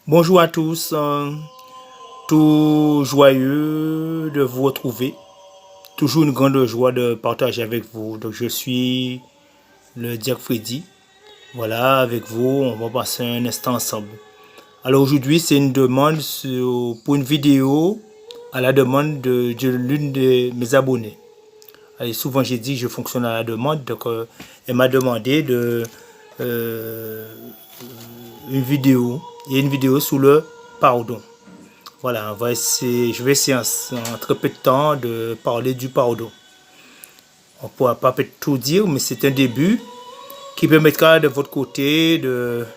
Bonjour à tous, tout joyeux de vous retrouver. Toujours une grande joie de partager avec vous. Donc je suis le Dirk Freddy. Voilà, avec vous, on va passer un instant ensemble. Alors aujourd'hui, c'est une demande pour une vidéo à la demande de l'une de mes abonnés. Et souvent j'ai dit que je fonctionne à la demande, donc elle m'a demandé de euh, une vidéo et une vidéo sur le pardon. Voilà, je vais essayer en très peu de temps de parler du pardon. On ne pourra pas peut-être tout dire, mais c'est un début qui permettra de votre côté de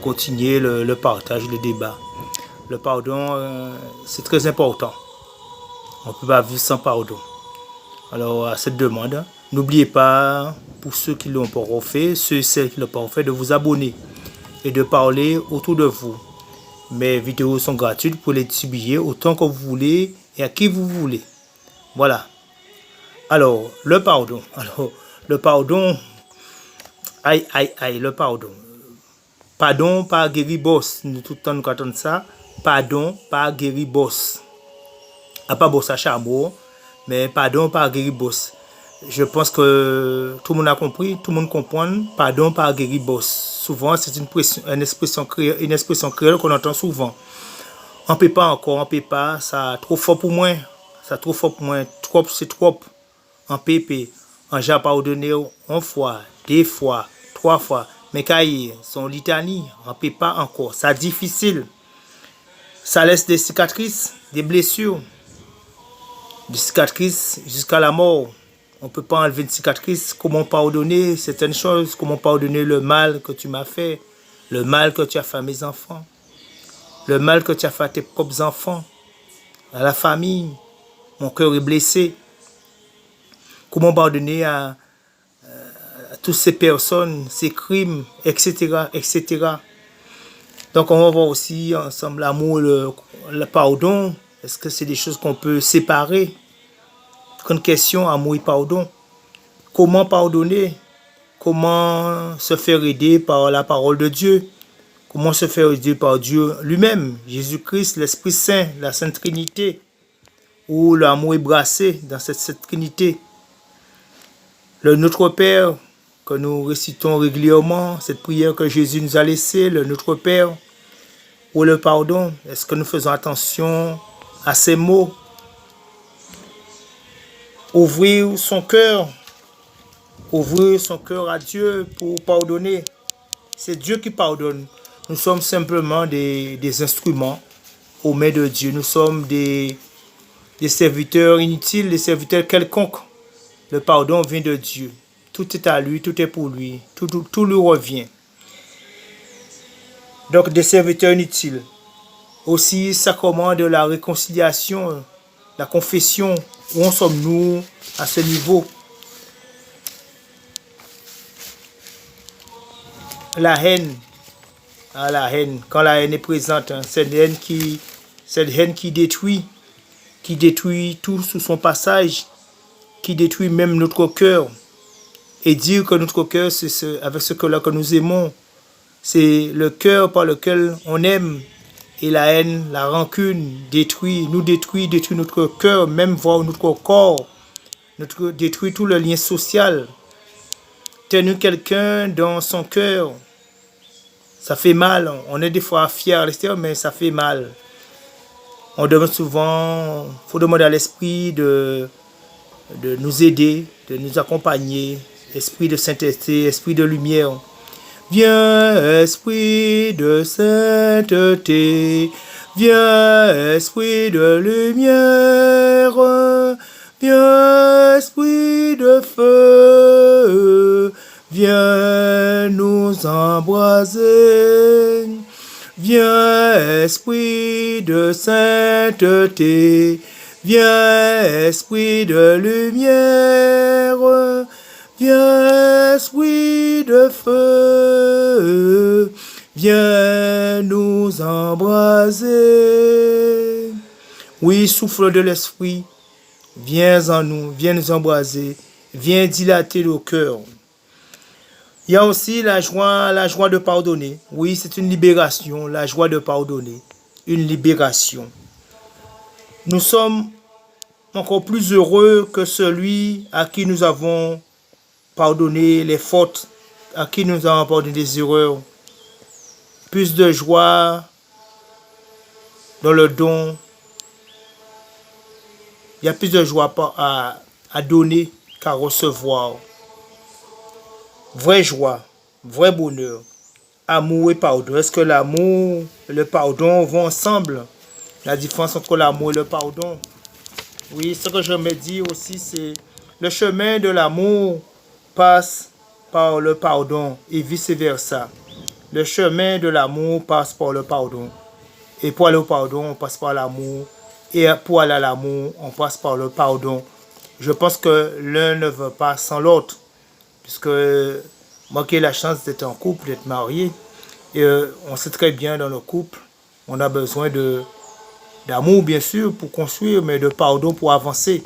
continuer le partage, le débat. Le pardon, c'est très important. On ne peut pas vivre sans pardon. Alors, à cette demande, n'oubliez pas, pour ceux qui ne l'ont pas fait, ceux et celles qui ne l'ont pas fait, de vous abonner et de parler autour de vous. Mes vidéos sont gratuites pour les distribuer autant que vous voulez et à qui vous voulez. Voilà. Alors, le pardon. Alors, le pardon. Aïe, aïe, aïe, le pardon. Pardon, pas guéri boss. Nous tout le temps nous attendons ça. Pardon, pas guéri boss. Pas boss à chameau, mais pardon, pas guéri boss. Je pense que tout le monde a compris, tout le monde comprend. Pardon, pas guéri boss. Souvent, c'est une expression créole qu'on entend souvent. On ne peut pas encore, on ne peut pas, ça trop fort pour moi. Ça trop fort pour moi. Trop, c'est trop. On peut, on j'ai pardonné une fois, deux fois, trois fois. Mais quand son litanie, on ne peut pas encore. C'est difficile. Ça laisse des cicatrices, des blessures. Des cicatrices jusqu'à la mort. On ne peut pas enlever une cicatrice. Comment pardonner certaines choses? Comment pardonner le mal que tu m'as fait? Le mal que tu as fait à mes enfants? Le mal que tu as fait à tes propres enfants? À la famille? Mon cœur est blessé. Comment pardonner à toutes ces personnes, ces crimes, etc., etc. Donc on va voir aussi ensemble l'amour et le pardon. Est-ce que c'est des choses qu'on peut séparer? Grande question, amour et pardon. Comment pardonner? Comment se faire aider par la parole de Dieu? Comment se faire aider par Dieu lui-même, Jésus-Christ, l'Esprit Saint, la Sainte Trinité, où l'amour est brassé dans cette Trinité. Le Notre Père que nous récitons régulièrement, cette prière que Jésus nous a laissée, le Notre Père, ou le pardon, est-ce que nous faisons attention à ces mots? Ouvrir son cœur à Dieu pour pardonner. C'est Dieu qui pardonne. Nous sommes simplement des instruments aux mains de Dieu. Nous sommes des serviteurs inutiles, des serviteurs quelconques. Le pardon vient de Dieu. Tout est à lui, tout est pour lui, tout lui revient. Donc des serviteurs inutiles. Aussi, sacrement de la réconciliation, la confession. Où en sommes-nous à ce niveau? La haine. La haine. Quand la haine est présente, cette haine qui détruit tout sous son passage, qui détruit même notre cœur. Et dire que notre cœur, c'est avec ce que-là que nous aimons. C'est le cœur par lequel on aime. Et la haine, la rancune détruit notre cœur, même voire notre corps. Détruit tout le lien social. Tenir quelqu'un dans son cœur, ça fait mal. On est des fois fiers à l'extérieur, mais ça fait mal. On demande souvent, il faut demander à l'esprit de nous aider, de nous accompagner. Esprit de sainteté, esprit de lumière. Viens, esprit de sainteté. Viens, esprit de lumière. Viens, esprit de feu. Viens nous embraser. Viens, esprit de sainteté. Viens, esprit de lumière. Viens, esprit de feu. Viens nous embraser. Oui, souffle de l'esprit. Viens en nous, viens nous embraser. Viens dilater nos cœurs. Il y a aussi la joie de pardonner. Oui, c'est une libération, la joie de pardonner. Une libération. Nous sommes encore plus heureux que celui à qui nous avons pardonné les fautes, à qui nous avons pardonné des erreurs. Plus de joie dans le don. Il y a plus de joie à donner qu'à recevoir. Vraie joie, vrai bonheur, amour et pardon. Est-ce que l'amour et le pardon vont ensemble? La différence entre l'amour et le pardon. Oui, ce que je me dis aussi, c'est le chemin de l'amour passe par le pardon et vice-versa. Le chemin de l'amour passe par le pardon. Et pour aller au pardon, on passe par l'amour. Et pour aller à l'amour, on passe par le pardon. Je pense que l'un ne va pas sans l'autre. Puisque moi qui ai la chance d'être en couple, d'être marié, et on sait très bien dans le couple, on a besoin d'amour bien sûr pour construire, mais de pardon pour avancer.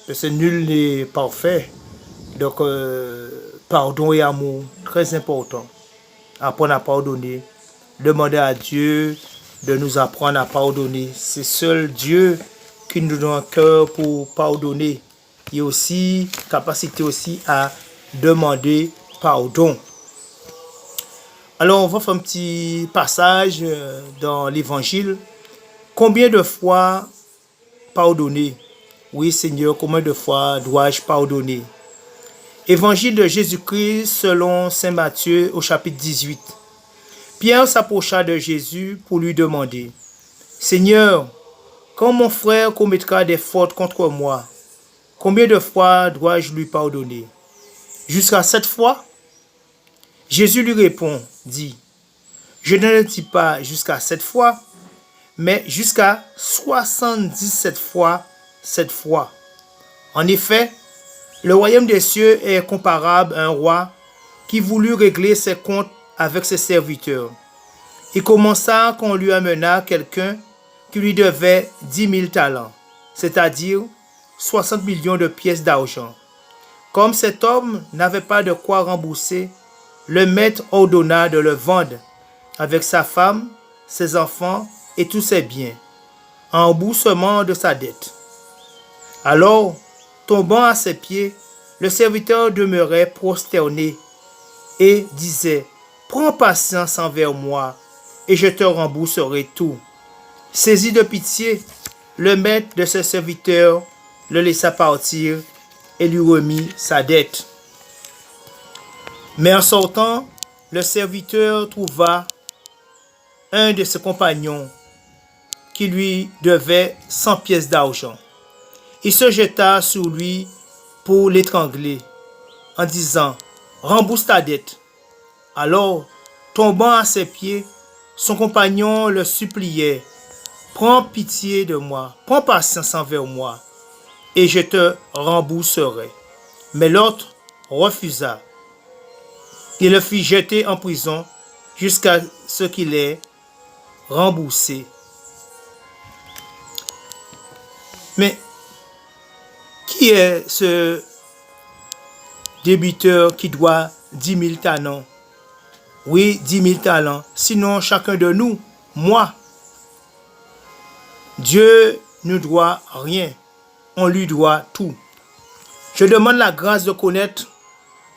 Parce que nul n'est parfait. Donc pardon et amour, très important. Apprendre à pardonner. Demander à Dieu de nous apprendre à pardonner. C'est seul Dieu qui nous donne un cœur pour pardonner. Il y a aussi capacité aussi à demander pardon. Alors on va faire un petit passage dans l'évangile. Combien de fois pardonner? Oui Seigneur, combien de fois dois-je pardonner? Évangile de Jésus-Christ selon saint Matthieu au chapitre 18. Pierre s'approcha de Jésus pour lui demander: Seigneur, quand mon frère commettra des fautes contre moi, combien de fois dois-je lui pardonner? Jusqu'à 7 fois? Jésus lui répond, dit: Je ne le dis pas jusqu'à 7 fois, mais jusqu'à 77 fois 7 fois. En effet, le royaume des cieux est comparable à un roi qui voulut régler ses comptes avec ses serviteurs. Il commença quand on lui amena quelqu'un qui lui devait 10 000 talents, c'est-à-dire 60 millions de pièces d'argent. Comme cet homme n'avait pas de quoi rembourser, le maître ordonna de le vendre avec sa femme, ses enfants et tous ses biens, en remboursement de sa dette. Alors, tombant à ses pieds, le serviteur demeurait prosterné et disait: Prends patience envers moi, et je te rembourserai tout. Saisi de pitié, le maître de ses serviteurs le laissa partir et lui remit sa dette. Mais en sortant, le serviteur trouva un de ses compagnons qui lui devait 100 pièces d'argent. Il se jeta sur lui pour l'étrangler en disant: Rembourse ta dette. Alors, tombant à ses pieds, son compagnon le suppliait: Prends pitié de moi, prends patience envers moi, et je te rembourserai. Mais l'autre refusa. Il le fit jeter en prison jusqu'à ce qu'il ait remboursé. Mais qui est ce débiteur qui doit 10 000 talents? Oui, 10 000 talents. Sinon, chacun de nous, moi, Dieu ne doit rien. On lui doit tout. Je demande la grâce de connaître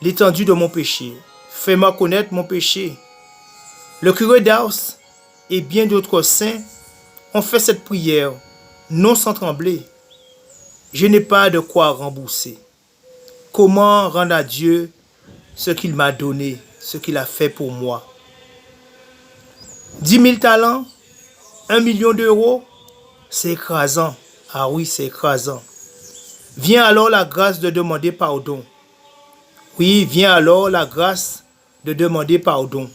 l'étendue de mon péché. Fais-moi connaître mon péché. Le curé d'Ars et bien d'autres saints ont fait cette prière, non sans trembler. Je n'ai pas de quoi rembourser. Comment rendre à Dieu ce qu'il m'a donné, ce qu'il a fait pour moi? 10 000 talents, 1 million d'euros, c'est écrasant. Ah oui, c'est écrasant. Vient alors la grâce de demander pardon. Oui, vient alors la grâce de demander pardon.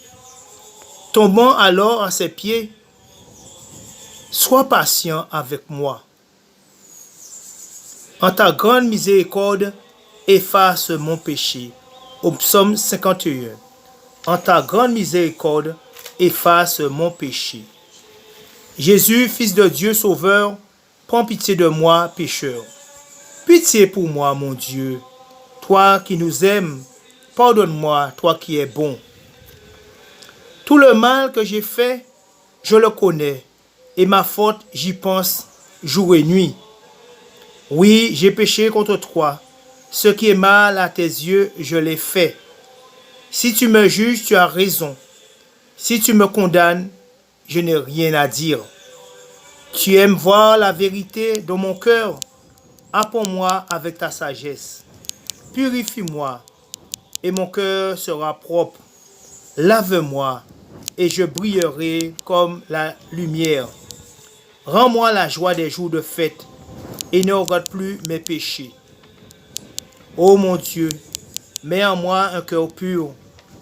Tombant alors à ses pieds, sois patient avec moi. En ta grande miséricorde, efface mon péché. Au psaume 51. En ta grande miséricorde, efface mon péché. Jésus, Fils de Dieu Sauveur, prends pitié de moi, pécheur. Pitié pour moi, mon Dieu, toi qui nous aimes Pardonne-moi, toi qui es bon. Tout le mal que j'ai fait, je le connais, et ma faute, j'y pense jour et nuit. Oui, j'ai péché contre toi. Ce qui est mal à tes yeux, je l'ai fait. Si tu me juges, tu as raison. Si tu me condamnes, je n'ai rien à dire. Tu aimes voir la vérité dans mon cœur. Apprends-moi avec ta sagesse. Purifie-moi, et mon cœur sera propre. Lave-moi, et je brillerai comme la lumière. Rends-moi la joie des jours de fête, et ne regarde plus mes péchés. Ô mon Dieu, mets en moi un cœur pur.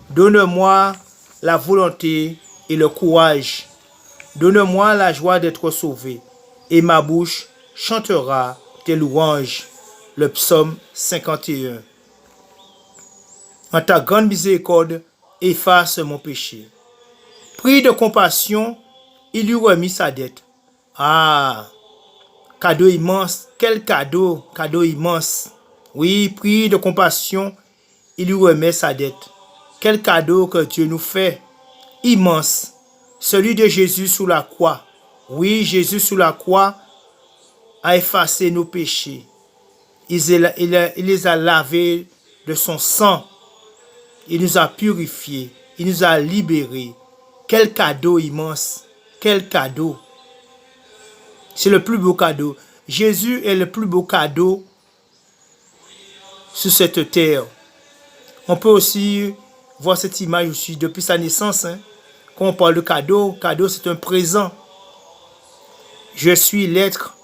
Donne-moi la volonté et le courage. Donne-moi la joie d'être sauvé, et ma bouche chantera tes louanges. Le psaume 51. En ta grande miséricorde, efface mon péché. Pris de compassion, il lui remit sa dette. Ah, cadeau immense, quel cadeau, cadeau immense. Oui, pris de compassion, il lui remet sa dette. Quel cadeau que Dieu nous fait, immense, celui de Jésus sous la croix. Oui, Jésus sous la croix a effacé nos péchés. Il les a lavés de son sang. Il nous a purifiés. Il nous a libérés. Quel cadeau immense. Quel cadeau. C'est le plus beau cadeau. Jésus est le plus beau cadeau sur cette terre. On peut aussi voir cette image aussi depuis sa naissance. Quand on parle de cadeau, cadeau c'est un présent. Je suis l'être.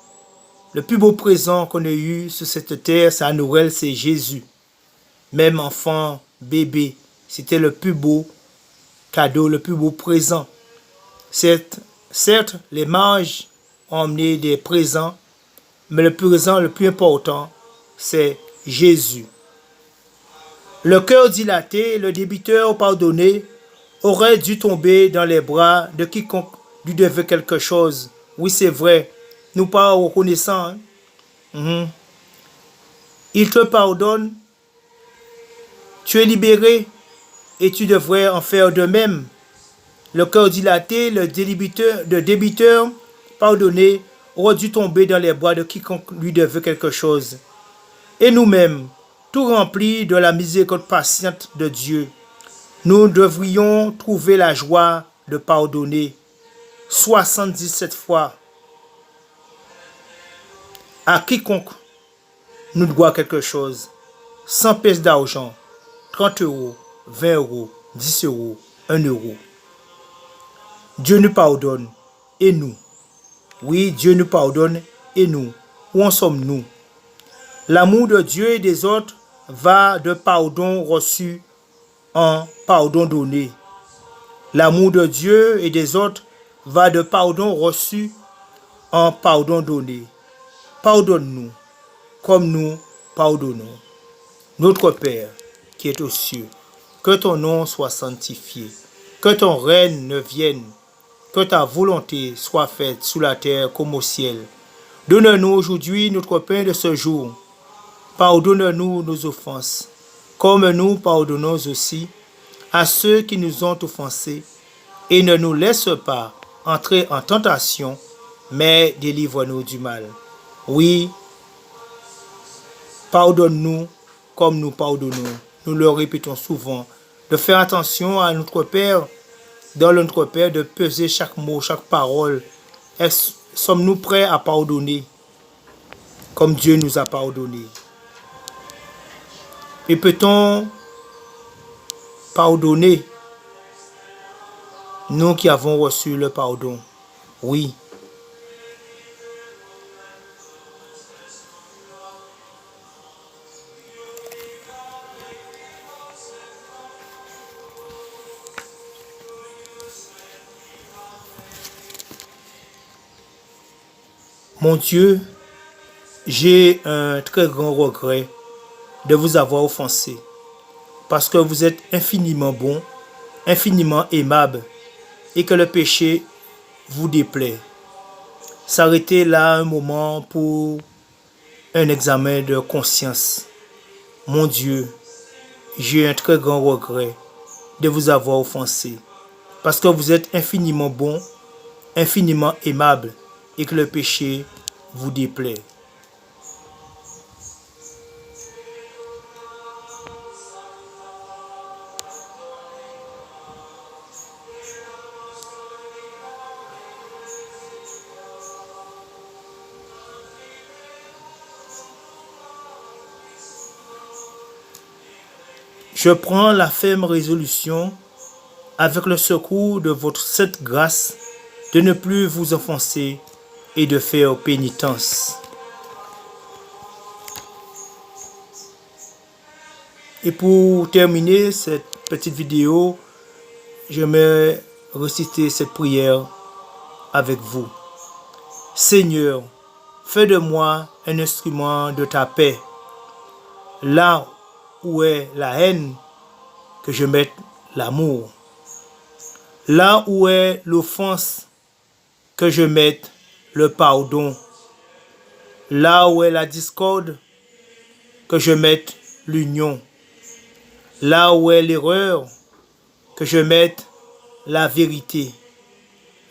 Le plus beau présent qu'on ait eu sur cette terre, c'est à Noël, c'est Jésus. Même enfant, bébé, c'était le plus beau cadeau, le plus beau présent. Certes, les mages ont amené des présents, mais le présent le plus important, c'est Jésus. Le cœur dilaté, le débiteur pardonné, aurait dû tomber dans les bras de quiconque lui devait quelque chose. Oui, c'est vrai, nous pas reconnaissants. Il te pardonne, tu es libéré et tu devrais en faire de même. Le cœur dilaté, le débiteur pardonné aurait dû tomber dans les bras de quiconque lui devait quelque chose. Et nous-mêmes, tout remplis de la miséricorde patiente de Dieu, nous devrions trouver la joie de pardonner 77 fois à quiconque nous doit quelque chose. 100 pièces d'argent, 30 euros, 20 euros, 10 euros, 1 euro. Dieu nous pardonne et nous. Oui, Dieu nous pardonne et nous. Où en sommes-nous? L'amour de Dieu et des autres va de pardon reçu en pardon donné. L'amour de Dieu et des autres va de pardon reçu en pardon donné. Pardonne-nous comme nous pardonnons. Notre Père qui est aux cieux, que ton nom soit sanctifié, que ton règne vienne, que ta volonté soit faite sur la terre comme au ciel. Donne-nous aujourd'hui notre pain de ce jour. Pardonne-nous nos offenses, comme nous pardonnons aussi à ceux qui nous ont offensés, et ne nous laisse pas entrer en tentation, mais délivre-nous du mal. Oui, pardonne-nous comme nous pardonnons. Nous le répétons souvent, de faire attention à notre Père, dans notre Père, de peser chaque mot, chaque parole. Sommes-nous prêts à pardonner comme Dieu nous a pardonné? Et peut-on pardonner, nous qui avons reçu le pardon? Oui. Mon Dieu, j'ai un très grand regret de vous avoir offensé, parce que vous êtes infiniment bon, infiniment aimable, et que le péché vous déplaît. S'arrêter là un moment pour un examen de conscience. Mon Dieu, j'ai un très grand regret de vous avoir offensé, parce que vous êtes infiniment bon, infiniment aimable, et que le péché vous déplaît. Je prends la ferme résolution, avec le secours de votre sainte grâce, de ne plus vous offenser et de faire pénitence. Et pour terminer cette petite vidéo, je vais réciter cette prière avec vous. Seigneur, fais de moi un instrument de ta paix. Là où est la haine, que je mette l'amour. Là où est l'offense, que je mette le pardon. Là où est la discorde, que je mette l'union. Là où est l'erreur, que je mette la vérité.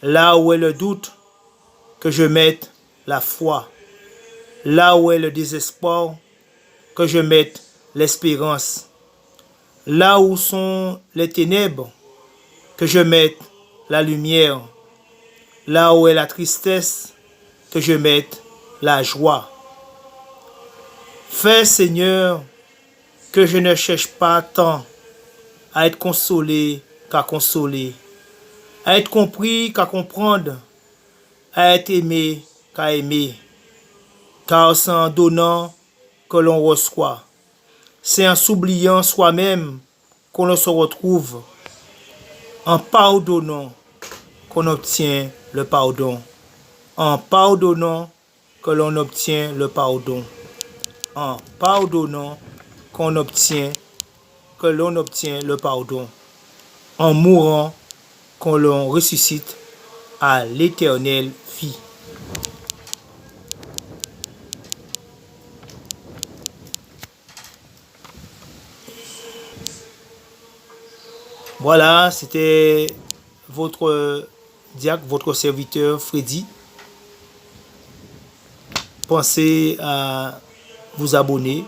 Là où est le doute, que je mette la foi. Là où est le désespoir, que je mette l'espérance. Là où sont les ténèbres, que je mette la lumière. Là où est la tristesse, que je mette la joie. Fais, Seigneur, que je ne cherche pas tant à être consolé qu'à consoler, à être compris qu'à comprendre, à être aimé qu'à aimer. Car c'est en donnant que l'on reçoit. C'est en s'oubliant soi-même qu'on se retrouve. En pardonnant qu'on obtient le pardon. En pardonnant que l'on obtient le pardon. En pardonnant que l'on obtient le pardon. En mourant que l'on ressuscite à l'éternelle vie. Voilà, c'était votre diacre, votre serviteur Freddy. Pensez à vous abonner,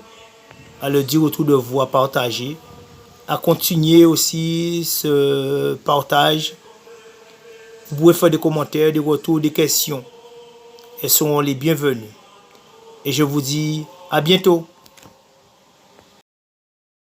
à le dire autour de vous, à partager, à continuer aussi ce partage. Vous pouvez faire des commentaires, des retours, des questions. Elles seront les bienvenues. Et je vous dis à bientôt.